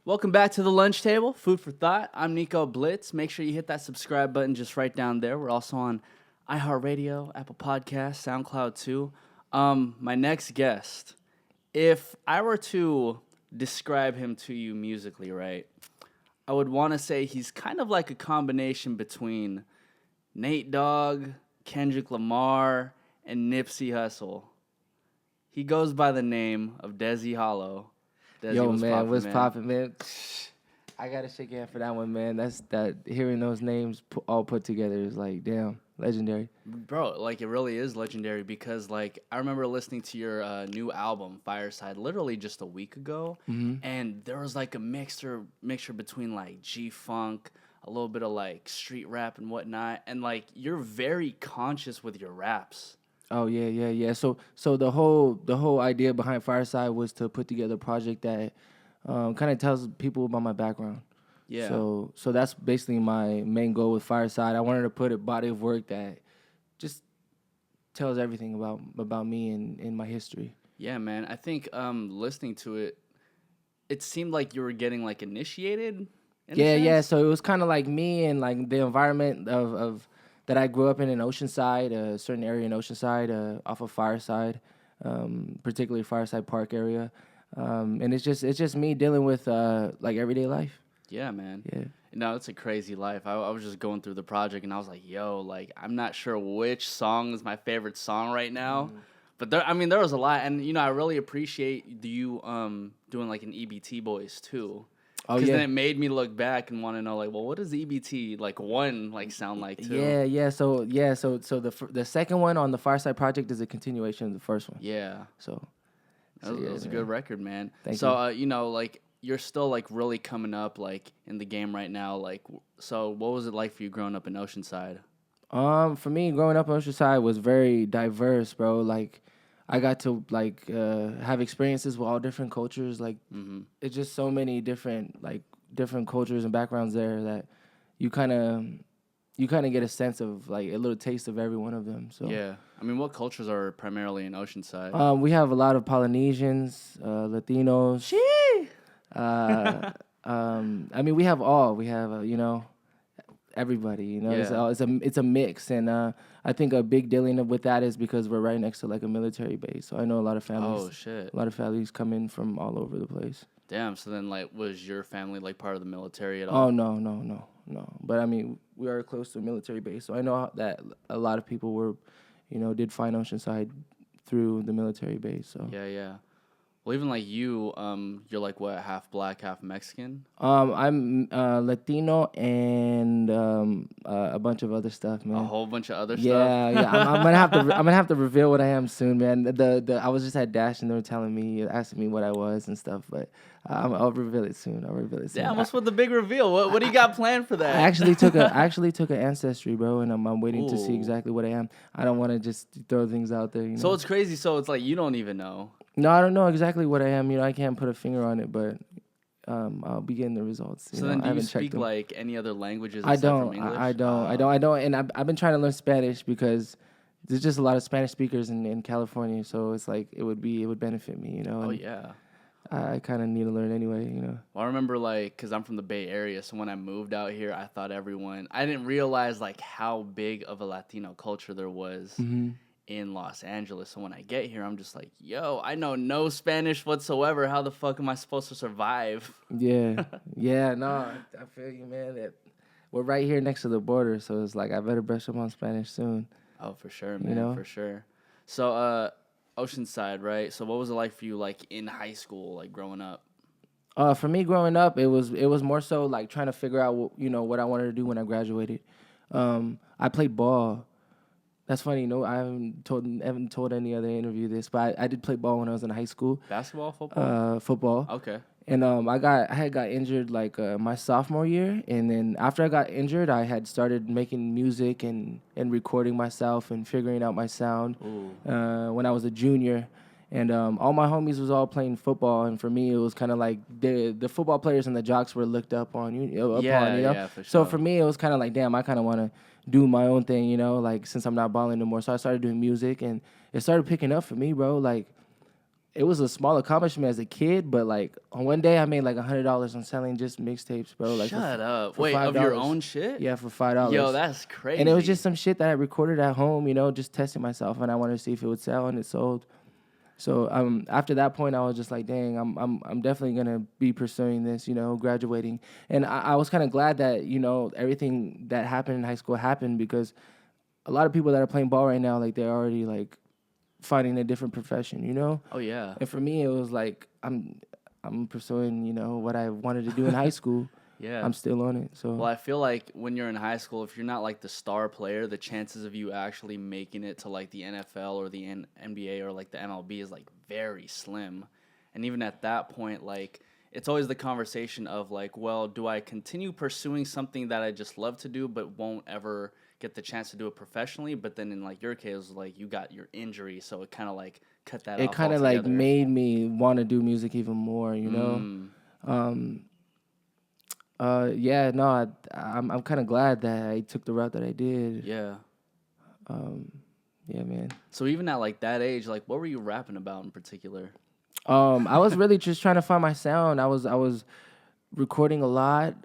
Welcome back to the lunch table, food for thought. I'm Nico Blitz. Make sure you hit that subscribe button just right down there. We're also on iHeartRadio, Apple Podcasts, SoundCloud too. My next guest, if I were to describe him to you musically, right, I would want to say he's kind of like a combination between Nate Dogg, Kendrick Lamar, and Nipsey Hussle. He goes by the name of Dezzy Hollow. Dezzy, Yo, what's man, poppin', what's man? poppin', man? I gotta shake your hand for that one, man. That hearing those names all put together is like, damn, legendary. Bro, like it really is legendary because like I remember listening to your new album Fireside literally just a week ago, and there was like a mixture between like G funk, a little bit of like street rap and whatnot, and like you're very conscious with your raps. Oh yeah. So the whole idea behind Fireside was to put together a project that kind of tells people about my background. Yeah. So that's basically my main goal with Fireside. I wanted to put a body of work that just tells everything about me and my history. Yeah, man. I think listening to it, it seemed like you were getting like initiated. In a Yeah. sense. So it was kind of like me and like the environment of that I grew up in Oceanside, a certain area in Oceanside, off of Fireside, particularly Fireside Park area, and it's just me dealing with like everyday life. Yeah, man. Yeah. No, it's a crazy life. I was just going through the project and I was like, yo, like, I'm not sure which song is my favorite song right now. But there was a lot. And, I really appreciate you doing like an EBT Boys too. Oh Because yeah. then it made me look back and want to know, like, well, what does EBT, like, one, like, sound like too? Yeah. So the second one on the Fireside project is a continuation of the first one. Yeah. So That yeah, was a man. good record, man. Thank so, like, you're still, like, really coming up, like, in the game right now. Like, so what was it like for you growing up in Oceanside? For me, growing up in Oceanside was very diverse, bro. Like, I got to like have experiences with all different cultures. Like, it's just so many different cultures and backgrounds there that you kind of get a sense of like a little taste of every one of them. So Yeah. I mean, what cultures are primarily in Oceanside? we have a lot of Polynesians, Latinos. I mean, we have all. We have everybody. Yeah. It's a mix, and I think a big dealing with that is because we're right next to like a military base. So I know a lot of families. Oh, shit. A lot of families come in from all over the place. Damn. So then, like, was your family, like, part of the military at all? Oh no. But I mean, we are close to a military base, so I know that a lot of people were, did find Oceanside through the military base. So Yeah. Well, even like you, you're like what, half black, half Mexican? I'm Latino and a bunch of other stuff, man. A whole bunch of other stuff? Yeah. I'm gonna have to reveal what I am soon, man. I was just at Dash and they were asking me what I was and stuff, but I'll reveal it soon. Damn, what's with the big reveal? What do you got planned for that? I actually took an ancestry, bro, and I'm waiting to see Ooh. exactly what I am. I don't want to just throw things out there. So it's crazy. So it's like you don't even know. No, I don't know exactly what I am. I can't put a finger on it, but I'll be getting the results. So then, I do you haven't checked speak them. like any other languages I except don't. from English? I don't. And I've been trying to learn Spanish because there's just a lot of Spanish speakers in California. So it's like it would benefit me. Oh and yeah. I kind of need to learn anyway. Well, I remember like, cause I'm from the Bay Area, so when I moved out here, I thought I didn't realize like how big of a Latino culture there was in Los Angeles. So when I get here, I'm just like, yo, I know no Spanish whatsoever. How the fuck am I supposed to survive? Yeah. No, I feel you, man. That we're right here next to the border, so it's like I better brush up on Spanish soon. Oh, for sure, man, for sure. So, Oceanside, right? So what was it like for you, like in high school, like growing up? For me, growing up, it was more so like trying to figure out what I wanted to do when I graduated. I played ball. That's funny. No, I haven't told any other interview this, but I did play ball when I was in high school. Basketball, football? Football. Okay. And I had got injured like my sophomore year, and then after I got injured, I had started making music and recording myself and figuring out my sound. When I was a junior, and all my homies was all playing football, and for me it was kind of like the football players and the jocks were looked up on Yeah, for sure. So for me it was kind of like, damn, I kind of want to do my own thing, like since I'm not balling no more. So I started doing music, and it started picking up for me, bro. Like it was a small accomplishment as a kid, but like on one day I made like $100 on selling just mixtapes, bro. Like Shut up. for Wait, of your $5. own shit? Yeah, for $5. Yo, that's crazy. And it was just some shit that I recorded at home, you know, just testing myself, and I wanted to see if it would sell, and it sold. So after that point, I was just like, dang, I'm definitely gonna be pursuing this, you know, graduating. And I was kind of glad that, you know, everything that happened in high school happened, because a lot of people that are playing ball right now, like they're already like finding a different profession, you know. Oh yeah. And for me, it was like I'm pursuing, you know, what I wanted to do in high school. Yeah. I'm still on it. So Well, I feel like when you're in high school, if you're not like the star player, the chances of you actually making it to like the NFL or the NBA or like the MLB is like very slim. And even at that point, like it's always the conversation of like, well, do I continue pursuing something that I just love to do but won't ever get the chance to do it professionally? But then in like your case, like you got your injury, so it kind of like cut that off. it kind of like altogether. made me want to do music even more, you know. Yeah, no, I'm kind of glad that I took the route that I did. Yeah. Yeah, man. So even at like that age, like what were you rapping about in particular? I was really just trying to find my sound. I was recording a lot,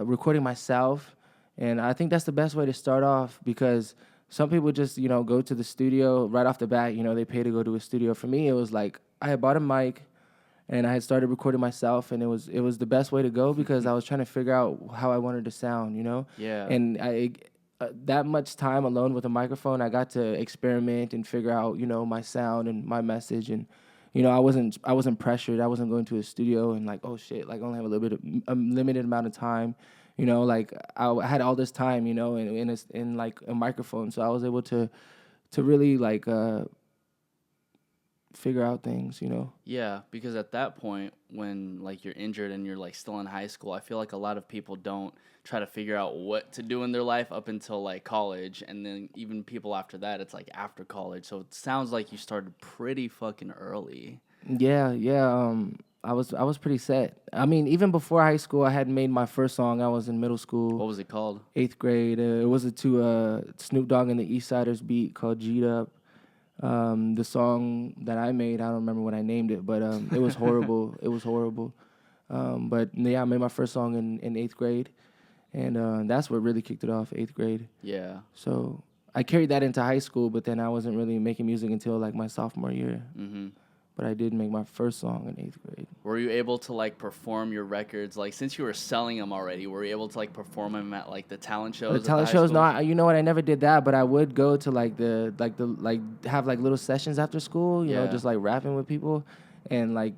recording myself, and I think that's the best way to start off, because some people just, you know, go to the studio right off the bat. You know, they pay to go to a studio. For me, it was like I had bought a mic, and I had started recording myself, and it was the best way to go, because I was trying to figure out how I wanted to sound, you know. Yeah. And that much time alone with a microphone, I got to experiment and figure out, you know, my sound and my message. And you know, I wasn't pressured. I wasn't going to a studio and like, oh shit, like I only have a limited amount of time. You know, like I had all this time, you know, in like a microphone, so I was able to really like figure out things, you know. Yeah, because at that point, when like you're injured and you're like still in high school, I feel like a lot of people don't try to figure out what to do in their life up until like college, and then even people after that, it's like after college. So it sounds like you started pretty fucking early. Yeah. I was pretty set. I mean, even before high school, I had made my first song. I was in middle school. What was it called? 8th grade. It was to Snoop Dogg and the East Siders beat called G'd Up. The song that I made, I don't remember what I named it, but it was horrible. It was horrible. But yeah, I made my first song in 8th grade, and that's what really kicked it off, 8th grade. Yeah. So I carried that into high school, but then I wasn't really making music until like my sophomore year. Mm-hmm. But I did make my first song in 8th grade. Were you able to like perform your records? Like since you were selling them already, were you able to like perform them at like the talent shows? The talent shows, no. You know what? I never did that, but I would go to like have like little sessions after school. You know, just like rapping with people, and like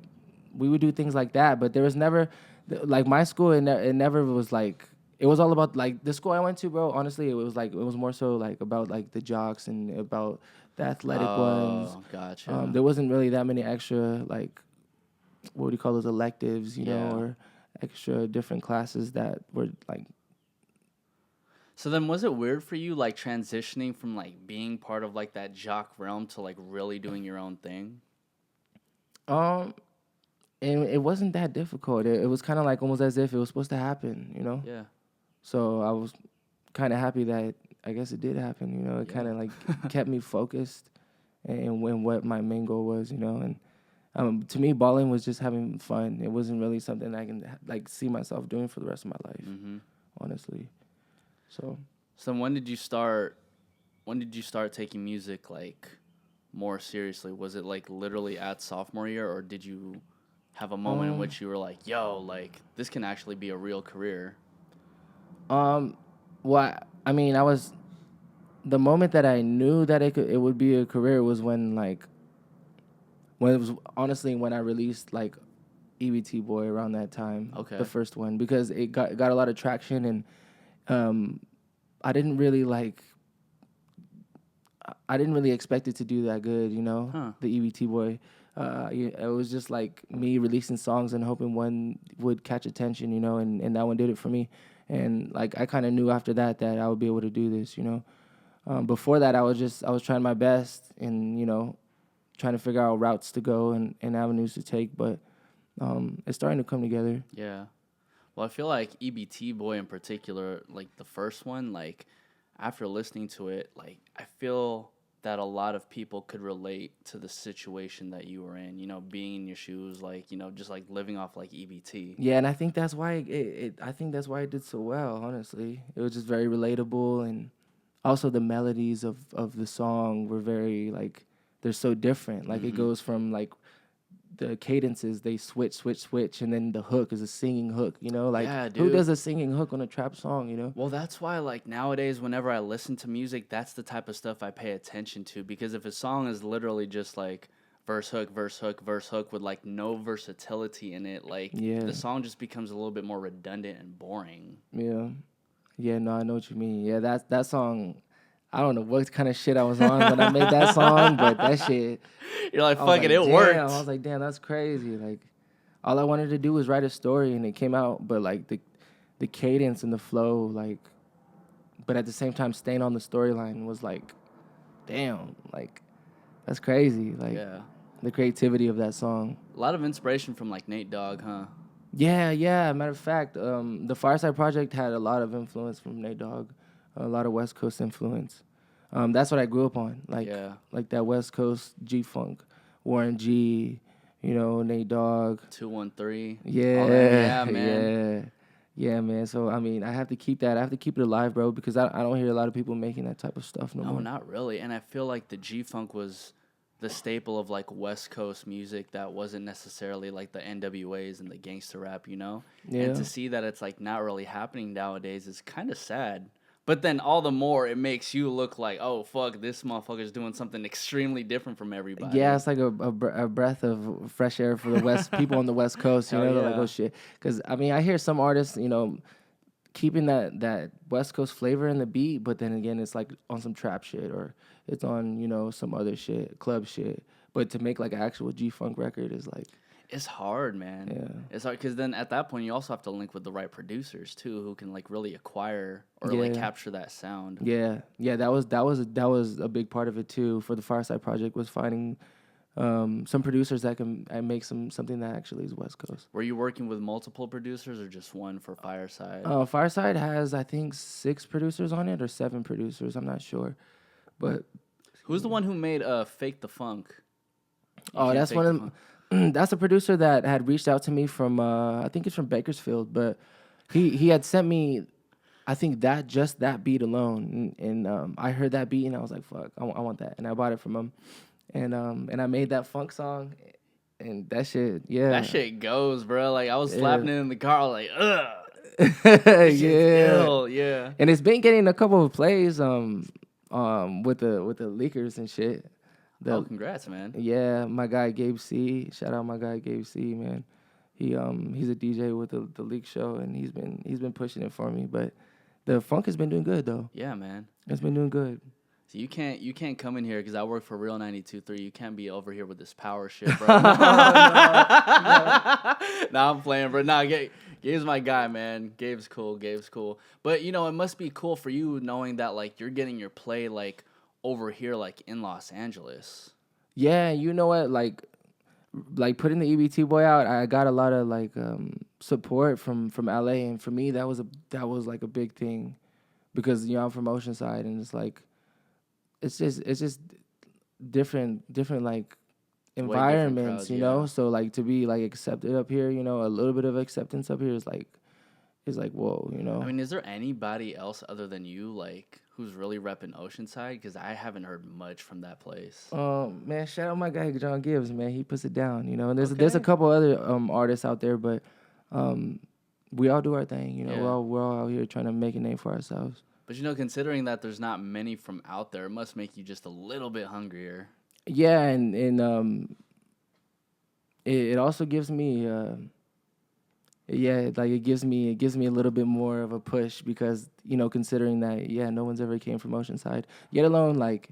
we would do things like that. But there was never like my school. It never was like. It was all about like the school I went to, bro. Honestly, it was more so like about like the jocks and about the athletic ones. Oh, gotcha. There wasn't really that many extra like what would you call those electives, you know, or extra different classes that were like. So then was it weird for you like transitioning from like being part of like that jock realm to like really doing your own thing? And it wasn't that difficult. It was kind of like almost as if it was supposed to happen, you know? Yeah. So I was kind of happy that I guess it did happen, you know? It kind of like kept me focused and when what my main goal was, you know? And to me, balling was just having fun. It wasn't really something I can like see myself doing for the rest of my life, honestly. So when did you start taking music like more seriously? Was it like literally at sophomore year, or did you have a moment in which you were like, yo, like this can actually be a real career? Well, I mean, the moment that I knew that it would be a career was when it was honestly when I released like EBT Boy around that time. Okay. The first one, because it got a lot of traction, and I didn't really expect it to do that good, you know, the EBT Boy. It was just like me releasing songs and hoping one would catch attention, you know, and that one did it for me. And like I kind of knew after that I would be able to do this, you know. Before that, I was trying my best and, you know, trying to figure out routes to go and avenues to take, but it's starting to come together. Yeah. Well, I feel like EBT Boy in particular, like the first one, like after listening to it, like I feel that a lot of people could relate to the situation that you were in, being in your shoes, like, just like living off like EBT. Yeah, and I think that's why I think that's why it did so well. Honestly, it was just very relatable, and also the melodies of the song were very like they're so different. Like it goes from like the cadences they switch, and then the hook is a singing hook. Like Yeah, who dude. does a singing hook on a trap song? Well, that's why, like, nowadays, whenever I listen to music, that's the type of stuff I pay attention to. Because if a song is literally just like verse hook, verse hook, verse hook with like no versatility in it, like Yeah. the song just becomes a little bit more redundant and boring. Yeah, no, I know what you mean. Yeah, that song. I don't know what kind of shit I was on when I made that song, but that shit. You're like, I was fuck it, like, it damn. worked. I was like, damn, that's crazy. Like, all I wanted to do was write a story, and it came out. But like the cadence and the flow, like, but at the same time, staying on the storyline was like, damn, like, that's crazy. Like, Yeah. the creativity of that song. A lot of inspiration from like Nate Dogg, huh? Yeah. Matter of fact, the Fireside project had a lot of influence from Nate Dogg, a lot of West Coast influence. That's what I grew up on, like that West Coast G Funk, Warren G, Nate Dogg. 213. Yeah, yeah, man. Yeah, man. So I mean, I have to keep that. I have to keep it alive, bro, because I don't hear a lot of people making that type of stuff no No, more. not really. And I feel like the G Funk was the staple of like West Coast music that wasn't necessarily like the NWAs and the gangster rap, Yeah. And to see that it's like not really happening nowadays is kind of sad. But then all the more it makes you look like, oh fuck, this motherfucker's doing something extremely different from everybody. Yeah, it's like a breath of fresh air for the West people on the West Coast. Hell They're like, yeah. oh shit. Because I mean, I hear some artists, keeping that West Coast flavor in the beat, but then again, it's like on some trap shit or it's on some other shit, club shit. But to make like an actual G Funk record is like, It's hard, man. Yeah. It's hard because then at that point you also have to link with the right producers too, who can like really acquire or like Yeah. capture that sound. yeah, that was a big part of it too. For the Fireside project was finding some producers that can make something that actually is West Coast. Were you working with multiple producers or just one for Fireside? Fireside has I think 6 producers on it or 7 producers. I'm not sure, but Who's the one who made Fake the Funk? that's one of them. That's a producer that had reached out to me from I think it's from Bakersfield, but he had sent me I think that beat alone, and I heard that beat and I was like, fuck, I want that, and I bought it from him, and I made that funk song, and that shit, yeah, That shit goes, bro. Like I was slapping it in the car, like, ugh. yeah, Ill, yeah. and it's been getting a couple of plays with the leakers and shit. Oh, congrats, man. Yeah, my guy Gabe C. Shout out my guy Gabe C. Man, he's a DJ with the Leak Show, and he's been pushing it for me. But the funk has been doing good though. Yeah, man. It's been doing good. So you can't come in here because I work for Real 92.3. You can't be over here with this power shit, bro. Nah, I'm playing, bro. Nah, Gabe's my guy, man. Gabe's cool. But it must be cool for you knowing that like you're getting your play like over here like in Los Angeles. Yeah, you know what? Like putting the EBT boy out, I got a lot of like support from LA, and for me that was like a big thing because I'm from Oceanside, and it's like it's just different like environments, crowd, yeah. So like to be like accepted up here, a little bit of acceptance up here is like whoa, I mean, is there anybody else other than you like who's really repping Oceanside? Because I haven't heard much from that place. Man, shout out my guy John Gibbs, man. He puts it down, and there's a couple other artists out there, but we all do our thing, Yeah. We're all out here trying to make a name for ourselves. But considering that there's not many from out there, it must make you just a little bit hungrier. Yeah, and it also gives me it gives me a little bit more of a push because considering that no one's ever came from Oceanside, yet alone like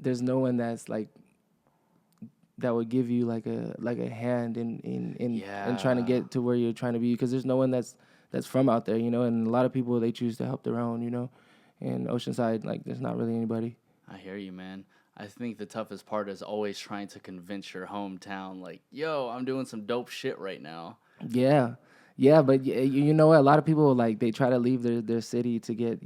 there's no one that's like that would give you like a hand in trying to get to where you're trying to be, because there's no one that's from out there, and a lot of people, they choose to help their own, and Oceanside, like there's not really anybody. I hear you, man. I think the toughest part is always trying to convince your hometown, like, yo, I'm doing some dope shit right now. Yeah, but you know what? A lot of people like they try to leave their city to get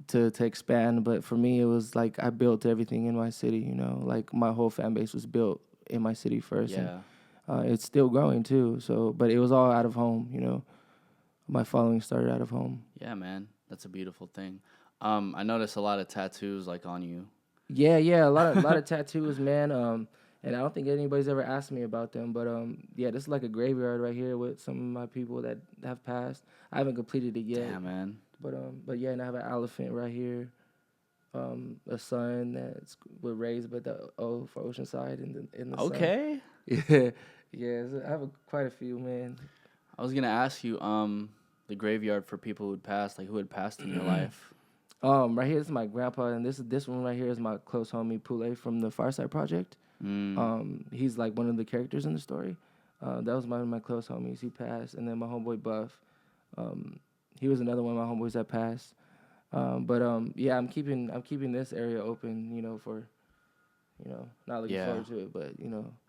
to expand. But for me, it was like I built everything in my city. You know, like my whole fan base was built in my city first, and Yeah. it's still growing too. So, but it was all out of home. You know, my following started out of home. Yeah, man. That's a beautiful thing. I noticed a lot of tattoos like on you. Yeah, yeah, a lot of tattoos, man. And I don't think anybody's ever asked me about them, but yeah, this is like a graveyard right here with some of my people that have passed. I haven't completed it yet, Damn, man. but yeah, and I have an elephant right here, a sun that's with raised but the O for Oceanside in the sun. Okay. Yeah, yeah, so I have quite a few, man. I was gonna ask you, the graveyard for people who'd passed, like who had passed in your life. Right here is my grandpa, and this one right here is my close homie Pule from the Fireside Project. Mm. He's like one of the characters in the story. That was one of my close homies. He passed, and then my homeboy Buff. He was another one of my homeboys that passed. Yeah, I'm keeping this area open. You know, for not looking Yeah. forward to it, but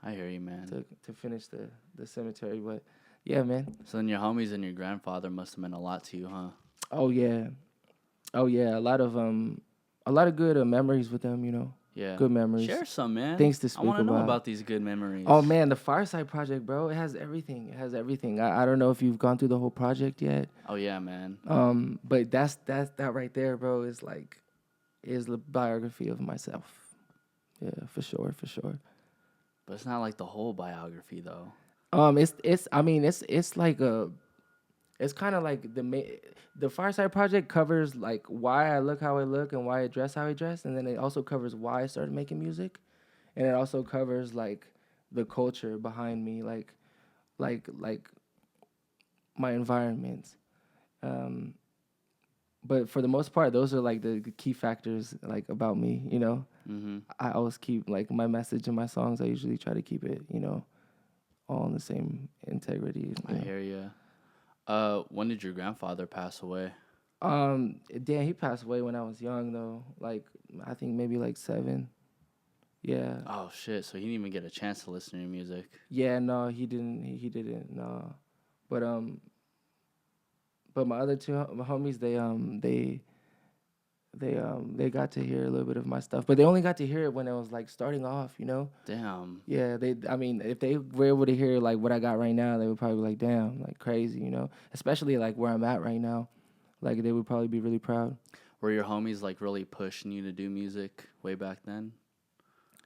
I hear you, man. to finish the cemetery. But yeah, man. So then your homies and your grandfather must have meant a lot to you, huh? Oh yeah, oh yeah. A lot of good memories with them. You know, Yeah. good memories. Share some, man. Things to I speak want to know about. about these good memories. Oh man, the Fireside Project, bro. It has everything. It has everything. I don't know if you've gone through the whole project yet. Oh yeah, man. But that right there, bro, is the biography of myself. Yeah, for sure, for sure. But it's not like the whole biography, though. It's like it's kind of like the Fireside Project covers like why I look how I look and why I dress how I dress, and then it also covers why I started making music, and it also covers like the culture behind me, like my environment. Um, but for the most part, those are like the key factors like about me. You know, Mm-hmm. I always keep like my message in my songs. I usually try to keep it, all in the same integrity. I hear you. When did your grandfather pass away? Dan, he passed away when I was young though. Like I think maybe like 7. Yeah. Oh shit! So he didn't even get a chance to listen to your music. Yeah. No, he didn't. He didn't. No. But my other two homies, they got to hear a little bit of my stuff, but they only got to hear it when it was like starting off. You know. Damn. Yeah. I mean, if they were able to hear like what I got right now, they would probably be like, damn, like crazy. You know. Especially like where I'm at right now. Like they would probably be really proud. Were your homies like really pushing you to do music way back then?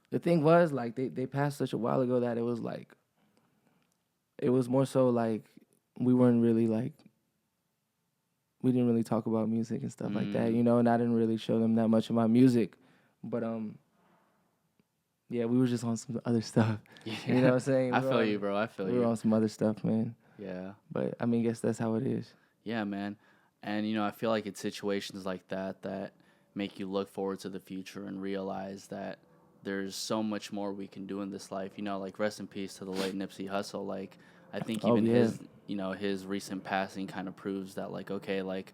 The thing was, like, they passed such a while ago that it was like, it was more so like we weren't really like, we didn't really talk about music and stuff like that, and I didn't really show them that much of my music, but yeah, we were just on some other stuff. Yeah. You know what I'm saying? I feel you, bro. I feel we you. were on some other stuff, man. Yeah. But I mean, I guess that's how it is. Yeah, man. And I feel like it's situations like that make you look forward to the future and realize that there's so much more we can do in this life. Like rest in peace to the late Nipsey Hussle. Like I think even his recent passing kind of proves that like okay, like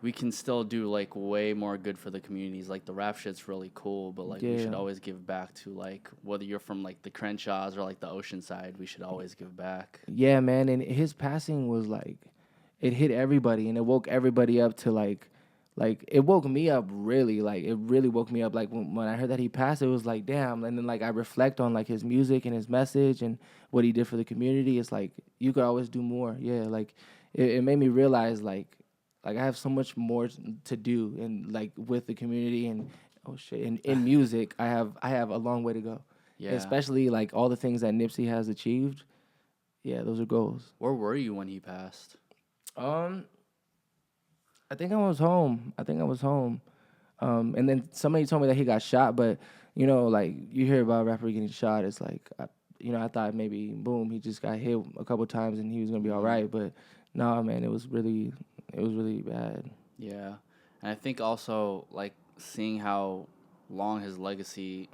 we can still do like way more good for the communities. Like the rap shit's really cool, but like we should always give back to like whether you're from like the Crenshaws or like the Oceanside, we should always give back. Yeah, man, and his passing was like, it hit everybody and it woke everybody up to like it woke me up really, like it really woke me up. Like when I heard that he passed, it was like damn. And then like I reflect on like his music and his message and what he did for the community. It's like you could always do more. Yeah, like it made me realize like I have so much more to do and like with the community and in music I have a long way to go. Yeah. Especially like all the things that Nipsey has achieved. Yeah, those are goals. Where were you when he passed? I think I was home. And then somebody told me that he got shot, but like you hear about a rapper getting shot, it's like I thought maybe boom, he just got hit a couple times and he was gonna be all right, but no, man, it was really bad. Yeah, and I think also like seeing how long his legacy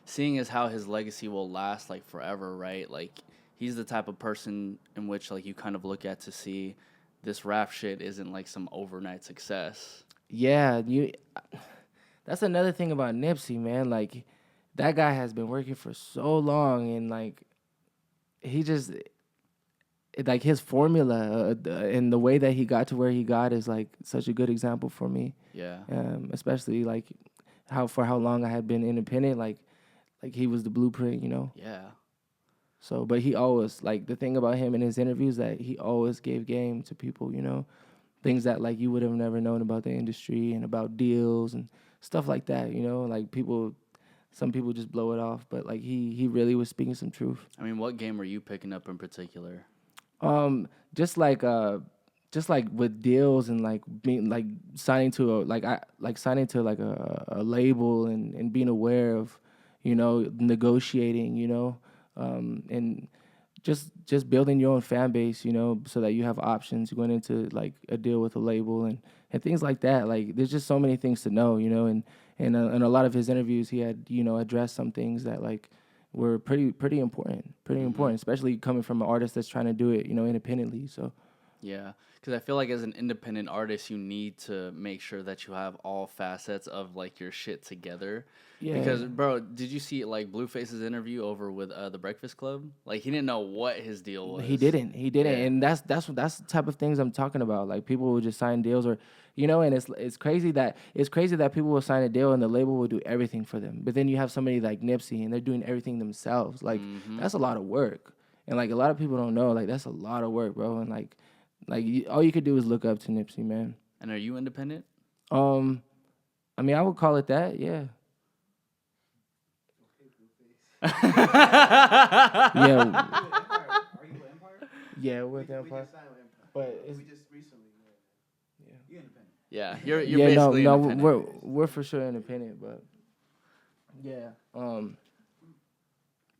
seeing as how his legacy will last like forever, right? Like he's the type of person in which like you kind of look at to see this rap shit isn't like some overnight success. Yeah, that's another thing about Nipsey, man. Like that guy has been working for so long and like he just like his formula and the way that he got to where he got is like such a good example for me. Yeah. Especially like how long I had been independent. Like he was the blueprint, you know. Yeah. So, but he always like the thing about him in his interviews that he always gave game to people, you know, things that like you would have never known about the industry and about deals and stuff like that, you know. Like some people just blow it off, but like he really was speaking some truth. I mean, what game were you picking up in particular? Just like with deals and like being like signing to a label and being aware of, you know, negotiating, you know, and just building your own fan base, you know, so that you have options going into like a deal with a label and things like that. Like there's just so many things to know, you know, and in a lot of his interviews he had, you know, addressed some things that like were pretty important, especially coming from an artist that's trying to do it, you know, independently. So Yeah, because I feel like as an independent artist, you need to make sure that you have all facets of like your shit together. yeah, Because, bro, did you see like Blueface's interview over with the Breakfast Club? Like he didn't know what his deal was. he didn't, Yeah. and that's the type of things I'm talking about. Like people will just sign deals, or you know, and it's crazy that people will sign a deal and the label will do everything for them. But then you have somebody like Nipsey and they're doing everything themselves. Like that's a lot of work, and like a lot of people don't know. Like that's a lot of work, bro. And all you could do is look up to Nipsey, man. And are you independent? I mean, I would call it that, yeah. Yeah. Are you with Empire? Yeah, with Empire. We just signed with Empire. But we just recently. Yeah. You independent? Yeah, you're yeah, basically no, independent. we're for sure independent, but yeah.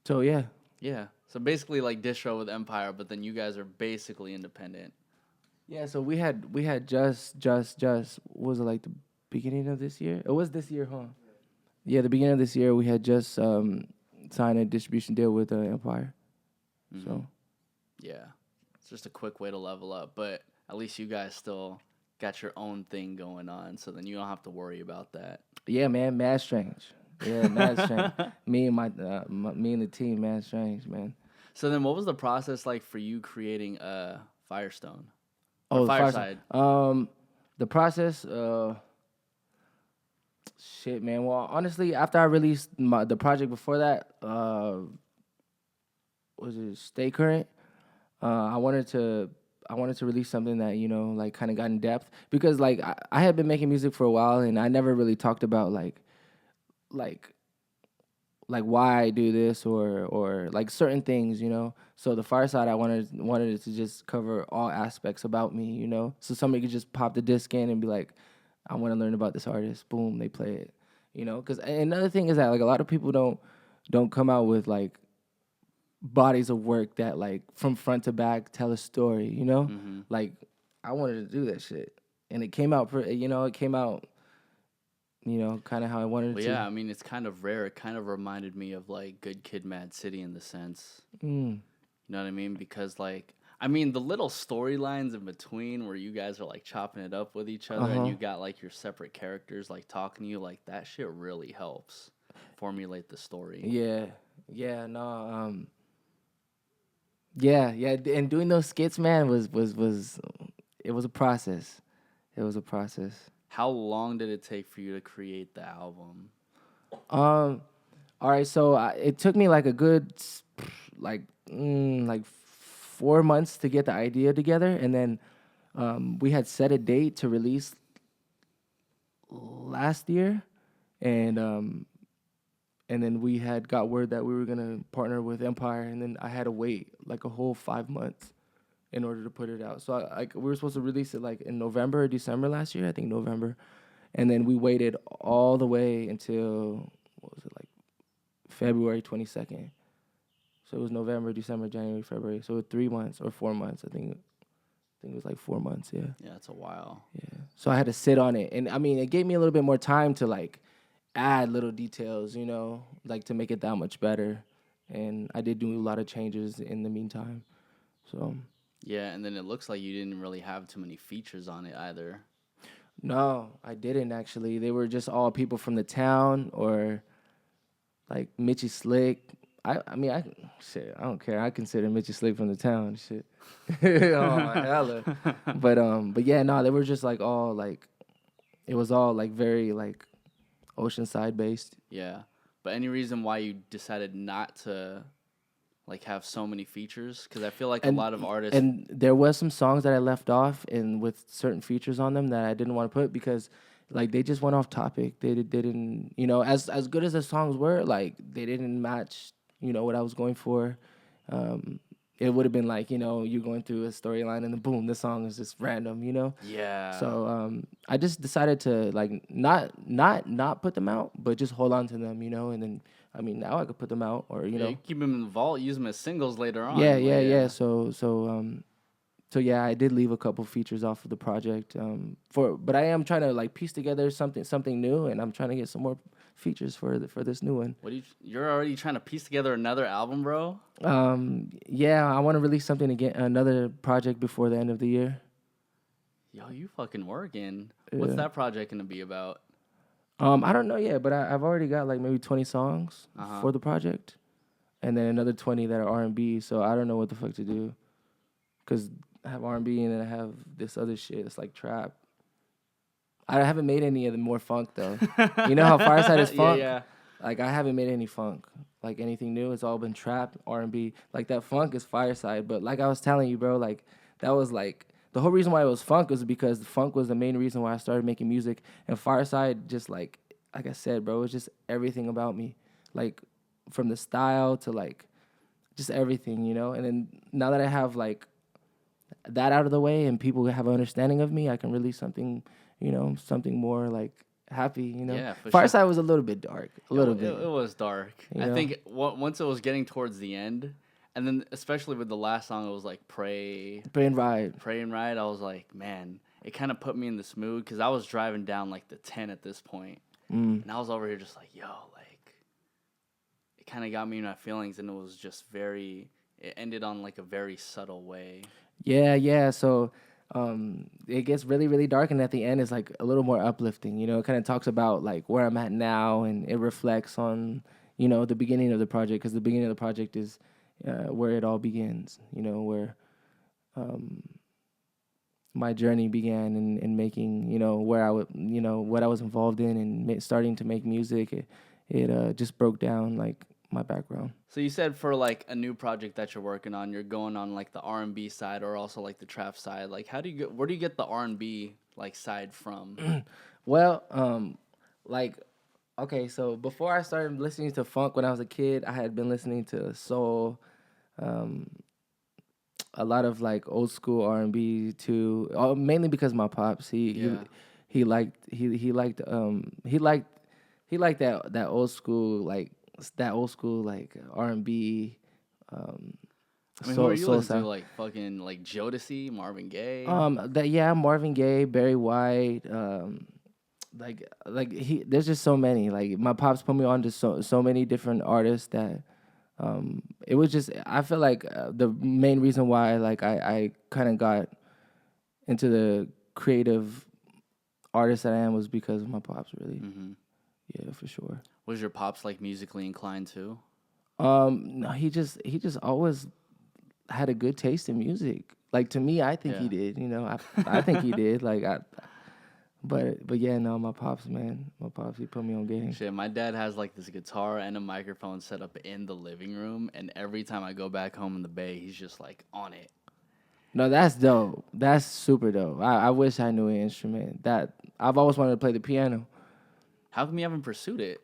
So yeah. Yeah, so basically like distro with Empire, but then you guys are basically independent. Yeah, so we had just what was it, like the beginning of this year? It was this year, huh? Yeah, the beginning of this year we had just signed a distribution deal with Empire. Mm-hmm. So yeah, it's just a quick way to level up, but at least you guys still got your own thing going on, so then you don't have to worry about that. yeah, man, mad strange. Yeah, mad strange. Me and me and the team, mad strange, man. So then, what was the process like for you creating Firestone? Oh, Fireside. The process, shit, man. Well, honestly, after I released the project before that, was it Stay Current? I wanted to release something that, you know, like kind of got in depth, because like I had been making music for a while and I never really talked about like why I do this or like certain things, you know. So the Fireside, I wanted it to just cover all aspects about me, you know. So somebody could just pop the disc in and be like, I want to learn about this artist. Boom, they play it, you know. Because another thing is that like a lot of people don't come out with like bodies of work that like from front to back tell a story, you know. Mm-hmm. Like I wanted to do that shit, and it came out, you know, kind of how I wanted it to. Yeah, I mean, it's kind of rare. It kind of reminded me of, like, Good Kid, Mad City in the sense. Mm. You know what I mean? Because, like, I mean, the little storylines in between where you guys are, like, chopping it up with each other and you got, like, your separate characters, like, talking to you, like, that shit really helps formulate the story. Yeah. Yeah, no, yeah, and doing those skits, man, was it was a process. It was a process. How long did it take for you to create the album? All right, so it took me like a good like 4 months to get the idea together, and then we had set a date to release last year, and then we had got word that we were gonna partner with Empire, and then I had to wait like a whole 5 months in order to put it out. So we were supposed to release it like in November or December last year, I think November. And then we waited all the way until, what was it, like February 22nd. So it was November, December, January, February. So 3 months or 4 months, I think it was like 4 months, yeah. Yeah, it's a while. Yeah. So I had to sit on it. And I mean, it gave me a little bit more time to like add little details, you know, like to make it that much better. And I did do a lot of changes in the meantime. So Yeah, and then it looks like you didn't really have too many features on it either. no, I didn't actually. They were just all people from the town, or like Mitchie Slick. I mean, shit, I don't care. I consider Mitch Slick from the town, shit. Oh, hella. But yeah, no, they were just like all like, it was all like very like Oceanside based. Yeah. But any reason why you decided not to like have so many features? Because I feel like a lot of artists. And there was some songs that I left off and with certain features on them that I didn't want to put because like they just went off topic. They didn't, you know, as good as the songs were, like they didn't match, you know, what I was going for. It would have been like, you know, you're going through a storyline and then boom, the song is just random, you know? Yeah. So I just decided to like not put them out, but just hold on to them, you know, and then I mean now I could put them out or you know you keep them in the vault, use them as singles later on. Yeah. So yeah, I did leave a couple features off of the project. But I am trying to like piece together something new, and I'm trying to get some more features for this new one. You're already trying to piece together another album, bro? Yeah, I want to release something again, another project before the end of the year. Yo, you fucking working. What's that project gonna be about? I don't know yet, but I've already got like maybe 20 songs for the project, and then another 20 that are R&B. So I don't know what the fuck to do, cause I have R&B and then I have this other shit. It's like trap. I haven't made any of the more funk though. You know how Fireside is funk? Yeah. Like I haven't made any funk, like anything new. It's all been trap, R&B. Like that funk is Fireside, but like I was telling you, bro, like that was like the whole reason why it was funk was because the funk was the main reason why I started making music. And Fireside, just like I said, bro, it was just everything about me, like from the style to like just everything, you know. And then now that I have like that out of the way and people have an understanding of me, I can release something, you know, something more like happy, you know. Yeah, for Fireside sure. was a little bit dark, a little bit. It was dark. I think once it was getting towards the end, and then especially with the last song, it was like Pray and Ride. I was like, man, it kind of put me in this mood because I was driving down like the 10 at this point, and I was over here just like, yo, like, it kind of got me in my feelings, and it was just it ended on like a very subtle way. Yeah. So it gets really, really dark, and at the end, it's like a little more uplifting. You know, it kind of talks about like where I'm at now, and it reflects on, you know, the beginning of the project, because the beginning of the project is where it all begins. You know, where my journey began in making, you know, where I would, you know, what I was involved in, and starting to make music. It just broke down like my background. So you said for like a new project that you're working on, you're going on like the R&B side or also like the trap side. Like where do you get the R&B like side from? Well, like, okay, so before I started listening to funk when I was a kid, I had been listening to soul, a lot of like old school R&B too, mainly because my pops, he liked that old school like R&B. I mean, who are you listening to? Like fucking like Jodeci, Marvin Gaye. Marvin Gaye, Barry White. There's just so many. Like my pops put me on to so many different artists that it was just, I feel like the main reason why like I kind of got into the creative artist that I am was because of my pops, really. Mm-hmm. Yeah, for sure. Was your pops like musically inclined too? No, he just always had a good taste in music. Like to me, I think he did. You know, I think he did. Like but yeah, no, my pops, he put me on game. Shit, my dad has like this guitar and a microphone set up in the living room, and every time I go back home in the Bay, he's just like on it. No, that's dope. That's super dope. I wish I knew an instrument. That I've always wanted to play the piano. How come you haven't pursued it?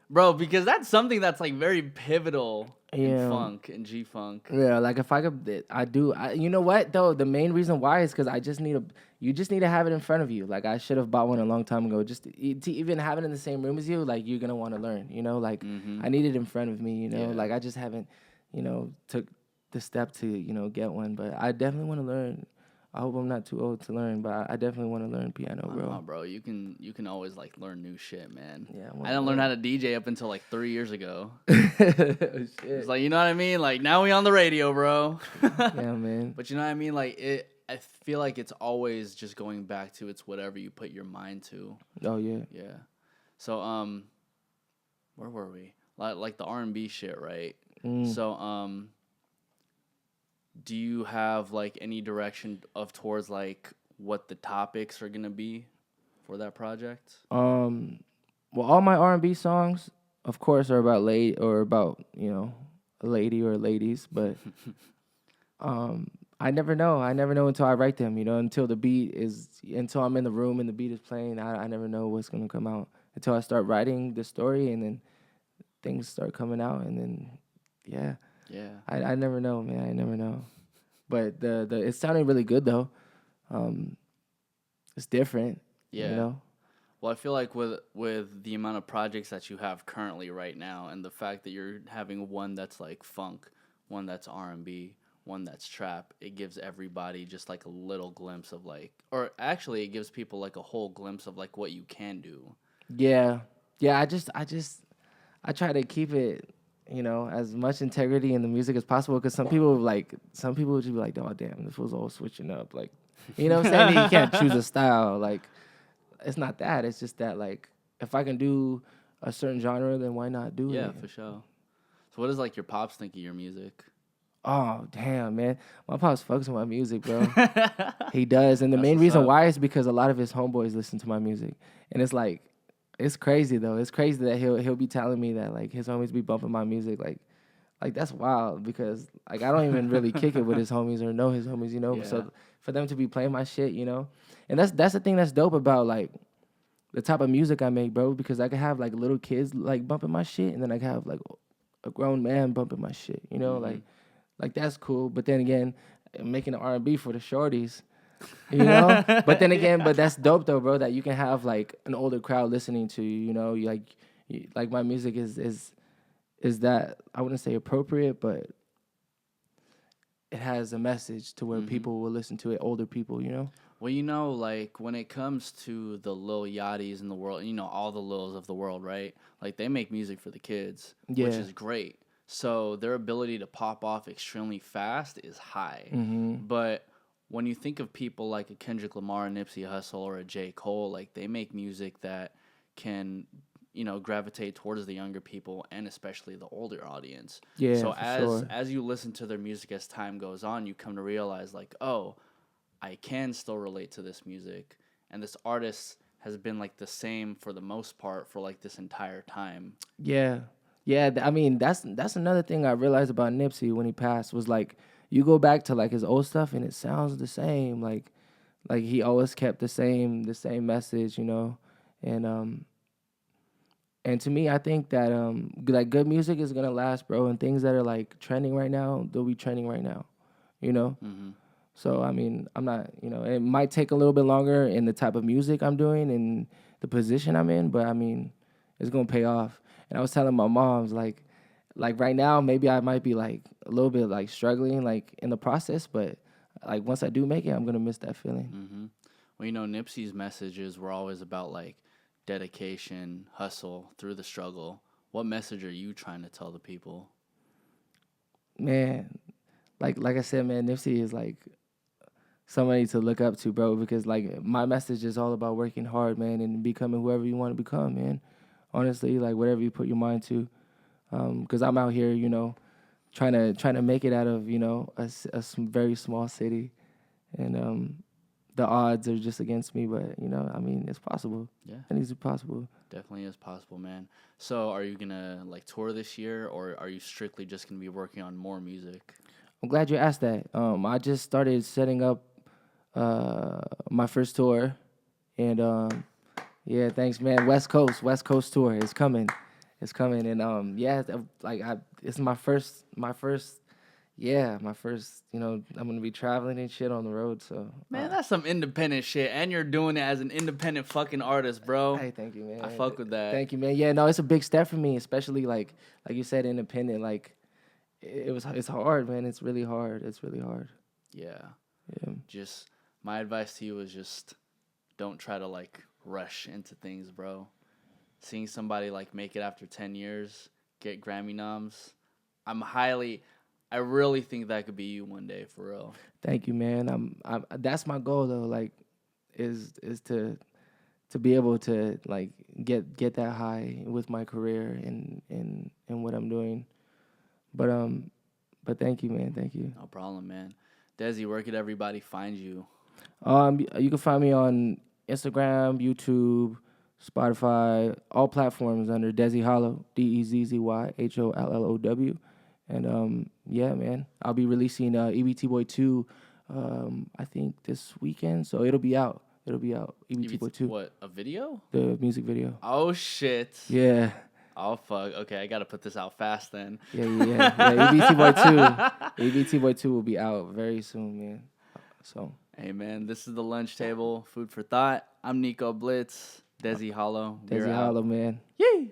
Bro, because that's something that's like very pivotal in funk and G-funk. Yeah, like if I could, you know what though? The main reason why is because you just need to have it in front of you. Like I should have bought one a long time ago. Just to even have it in the same room as you, like you're gonna want to learn. You know, like I need it in front of me. You know, like I just haven't, you know, took the step to, you know, get one. But I definitely want to learn. I hope I'm not too old to learn, but I definitely want to learn piano, bro. Oh, bro, you can always like learn new shit, man. Yeah, I didn't learn how to DJ up until like 3 years ago. Shit. It's like, you know what I mean? Like now we on the radio, bro. Yeah, man. But you know what I mean? Like I feel like it's always just going back to it's whatever you put your mind to. Oh yeah. Yeah. So where were we? Like the R&B shit, right? So do you have like any direction of towards like what the topics are gonna be for that project? Well, all my R&B songs, of course, are about about a lady or ladies, but I never know. I never know until I write them. Until I'm in the room and the beat is playing. I never know what's gonna come out until I start writing the story, and then things start coming out, and then yeah. Yeah. I never know, man. I never know. But the it sounded really good though. It's different. Yeah. You know? Well, I feel like with the amount of projects that you have currently right now, and the fact that you're having one that's like funk, one that's R&B, one that's trap, it gives everybody just like a little glimpse of like, or actually, it gives people like a whole glimpse of like what you can do. Yeah. Yeah, I try to keep it, as much integrity in the music as possible, because some people would just be like, oh damn, this was all switching up, like, you know what I'm saying? You can't choose a style, like, it's not that. It's just that, like, if I can do a certain genre, then why not do it? Yeah, for sure. So what does like your pops think of your music? Oh damn, man, my pops fucks with my music, bro. He does, and the That's main what's reason up. why is because a lot of his homeboys listen to my music, and it's like, it's crazy though. It's crazy that he'll be telling me that like his homies be bumping my music, like that's wild, because like I don't even really kick it with his homies or know his homies, Yeah. So for them to be playing my shit, and that's the thing that's dope about like the type of music I make, bro, because I can have like little kids like bumping my shit, and then I can have like a grown man bumping my shit, like that's cool. But then again, making the R&B for the shorties, But then again, but that's dope though, bro, that you can have like an older crowd listening to you. Like my music is that, I wouldn't say appropriate, but it has a message to where people will listen to it. Older people. Well, like when it comes to the Lil Yachty's in the world, all the Lils of the world, right? Like they make music for the kids, which Yeah. is great. So their ability to pop off extremely fast is high. But when you think of people like a Kendrick Lamar, a Nipsey Hussle, or a J. Cole, like they make music that can, gravitate towards the younger people and especially the older audience. Yeah, So for sure. as you listen to their music as time goes on, you come to realize like, oh, I can still relate to this music, and this artist has been like the same for the most part for like this entire time. Yeah. Yeah, I mean, that's another thing I realized about Nipsey when he passed, was like you go back to like his old stuff and it sounds the same. Like he always kept the same message, and to me, I think that like good music is gonna last, bro, and things that are like trending right now, they'll be trending right now, you know. So I mean, I'm not, it might take a little bit longer in the type of music I'm doing and the position I'm in, but I mean, it's gonna pay off. And I was telling my moms like right now, maybe I might be like a little bit like struggling like in the process, but like once I do make it, I'm gonna miss that feeling. Well, Nipsey's messages were always about like dedication, hustle, through the struggle. What message are you trying to tell the people? Man, like I said, man, Nipsey is like somebody to look up to, bro, because like my message is all about working hard, man, and becoming whoever you want to become, man. Honestly, like whatever you put your mind to, because I'm out here, trying to make it out of very small city, and the odds are just against me, but I mean, it's possible. Yeah, anything's possible. Definitely is possible, man. So, are you gonna like tour this year, or are you strictly just gonna be working on more music? I'm glad you asked that. I just started setting up my first tour, and yeah, thanks, man. West Coast tour is coming. It's coming, and yeah, it's my first. Yeah, my first. I'm gonna be traveling and shit on the road. So Man, that's some independent shit, and you're doing it as an independent fucking artist, bro. Hey, thank you, man. I fuck with that. Thank you, man. Yeah, no, it's a big step for me, especially like you said, independent. Like it's hard, man. It's really hard. It's really hard. Yeah. Yeah. Just my advice to you is just don't try to like rush into things, bro. Seeing somebody like make it after 10 years, get Grammy noms, I really think that could be you one day, for real. Thank you, man. I'm that's my goal though. Like, is to be able to like get that high with my career and what I'm doing. But thank you, man. Thank you. No problem, man. Dezzy, where could everybody find you? You can find me on Instagram, YouTube, Spotify, all platforms under Dezzy Hollow, DEZZYHOLLOW. And yeah, man, I'll be releasing EBT Boy 2, I think this weekend, so it'll be out. EBT Boy 2. What, a video? The music video. Oh, shit. Yeah. Oh, fuck. Okay, I got to put this out fast then. Yeah. EBT Boy 2. EBT Boy 2 will be out very soon, man. So. Hey, man, this is the lunch table. Food for thought. I'm Nico Blitz. Dezzy Hollow. Dezzy Hollow, man. Yay!